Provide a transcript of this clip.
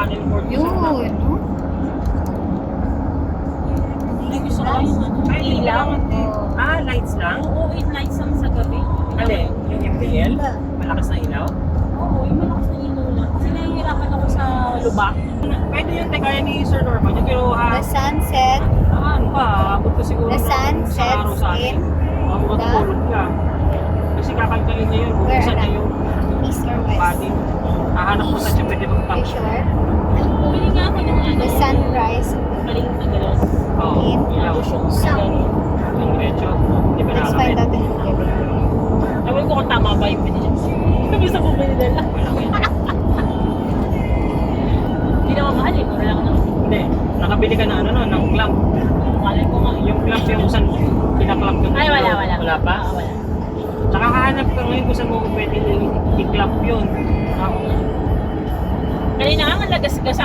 paddle board. Yun, no? Ay, gusto ko yung Ay, ilaw. Ah, lights lang? Oo, lights lang sa gabi. Alin? Yung MTL? Malakas na ilaw? Oo, yung malakas na ilaw lang. Kasi nahihirapan ako sa lubak. Pwede yun, kaya ni Sir Norman. Yung pero The sunset, ano pa, abot ko siguro the sun ng isang araw sets sa akin. in Abot the- tulog ka. Kasi kakalkalin niya yun. Where Buksan niya na? yung east or west. body. Hahanap ko saan siya pwede You magtang. sure? Bumili nga ako ng ano. The sunrise Balik na gano'n. Oo, in ilaw. south. Yung diretso. Di ba Let's find out in Google. Ewan ko kung tama ba yung pinili. Sabi sa bumili nila. Hindi naman mahal eh. Mura lang naman. Hindi, nakabili ka na ano no, ng clamp. Malay ko nga. Yung clamp yung saan pinaklamp yung Ay, wala. Wala pa? Ah, wala. Tsaka kahanap ka ngayon kung saan mo pwede i-clamp yun. Kanina nga, nalagas-gas